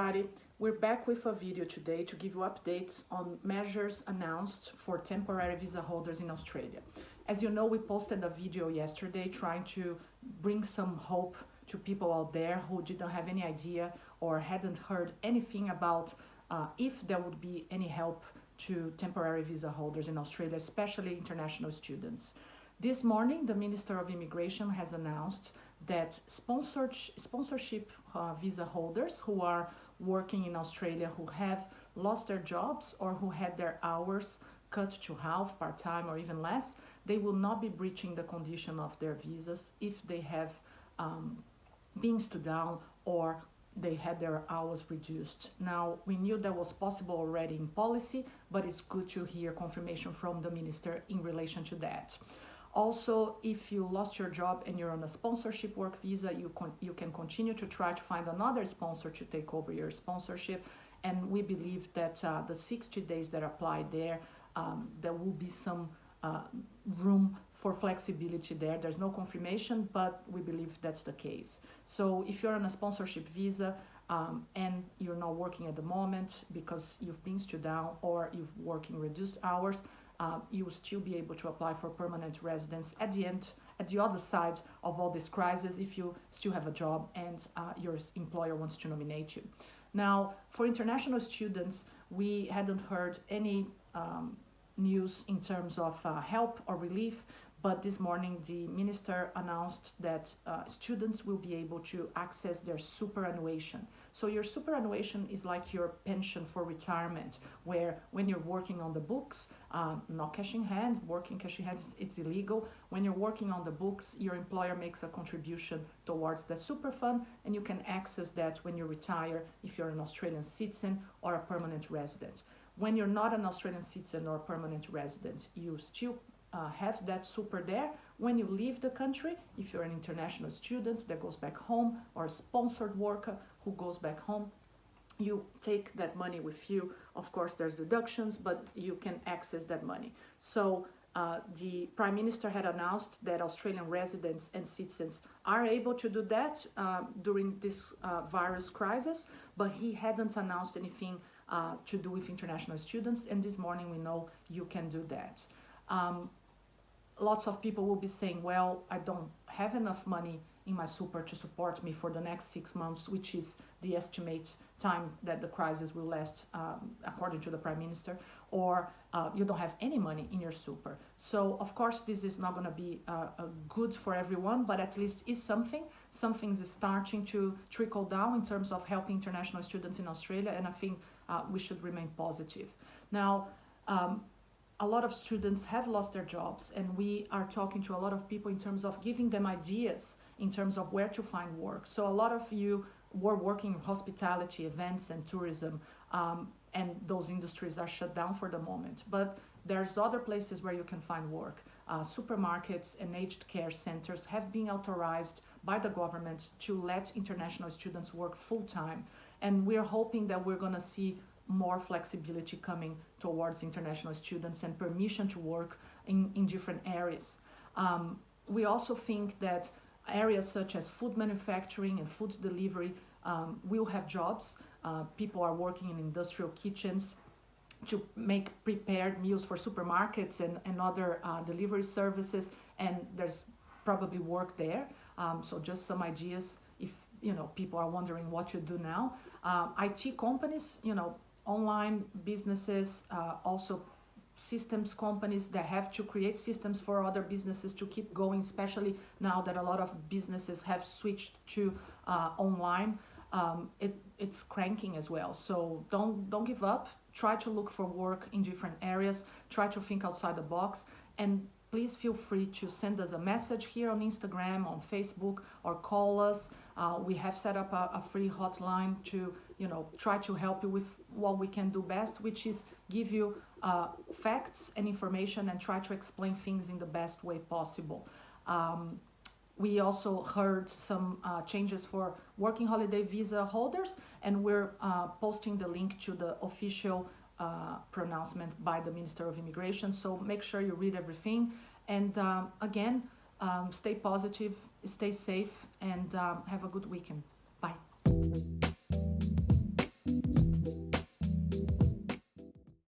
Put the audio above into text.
everybody. We're back with a video today to give you updates on measures announced for temporary visa holders in Australia. As you know, we posted a video yesterday trying to bring some hope to people out there who didn't have any idea or hadn't heard anything about if there would be any help to temporary visa holders in Australia, especially international students. This morning, the Minister of Immigration has announced that sponsorship visa holders who are working in Australia who have lost their jobs or who had their hours cut to half, part-time or even less, they will not be breaching the condition of their visas if they have been stood down or they had their hours reduced. Now, we knew that was possible already in policy, but it's good to hear confirmation from the minister in relation to that. Also, if you lost your job and you're on a sponsorship work visa, you can continue to try to find another sponsor to take over your sponsorship. And we believe that the 60 days that apply there, there will be some room for flexibility there. There's no confirmation, but we believe that's the case. So if you're on a sponsorship visa and you're not working at the moment because you've been stood down or you're working reduced hours, you will still be able to apply for permanent residence at the end, at the other side of all this crisis, if you still have a job and your employer wants to nominate you. Now, for international students, we hadn't heard any news in terms of help or relief, but this morning the minister announced that students will be able to access their superannuation. So your superannuation is like your pension for retirement, where when you're working on the books, not cash in hand, working cash in hand, it's illegal. When you're working on the books, your employer makes a contribution towards the super fund, and you can access that when you retire if you're an Australian citizen or a permanent resident. When you're not an Australian citizen or a permanent resident, you still have that super there. When you leave the country, if you're an international student that goes back home or a sponsored worker who goes back home, you take that money with you. Of course, there's deductions, but you can access that money. So the Prime Minister had announced that Australian residents and citizens are able to do that during this virus crisis, but he hadn't announced anything to do with international students, and this morning we know you can do that. Lots of people will be saying, well, I don't have enough money in my super to support me for the next 6 months, which is the estimate time that the crisis will last, according to the Prime Minister, or you don't have any money in your super. So, of course, this is not going to be good for everyone, but at least is something. Something is starting to trickle down in terms of helping international students in Australia, and I think we should remain positive. Now, a lot of students have lost their jobs, and we are talking to a lot of people in terms of giving them ideas in terms of where to find work. So a lot of you were working in hospitality, events and tourism, and those industries are shut down for the moment. But there's other places where you can find work. Supermarkets and aged care centers have been authorized by the government to let international students work full-time. And we're hoping that we're going to see more flexibility coming towards international students and permission to work in different areas. We also think that areas such as food manufacturing and food delivery will have jobs. People are working in industrial kitchens to make prepared meals for supermarkets and other delivery services, and there's probably work there. So just some ideas if people are wondering what to do now. IT companies, online businesses, also systems companies that have to create systems for other businesses to keep going, especially now that a lot of businesses have switched to online. It's cranking as well. So don't give up. Try to look for work in different areas. Try to think outside the box, and please feel free to send us a message here on Instagram, on Facebook, or call us. We have set up a free hotline to, try to help you with what we can do best, which is give you facts and information and try to explain things in the best way possible. We also heard some changes for working holiday visa holders, and we're posting the link to the official pronouncement by the Minister of Immigration. So make sure you read everything. And again, stay positive, stay safe, and have a good weekend. Bye.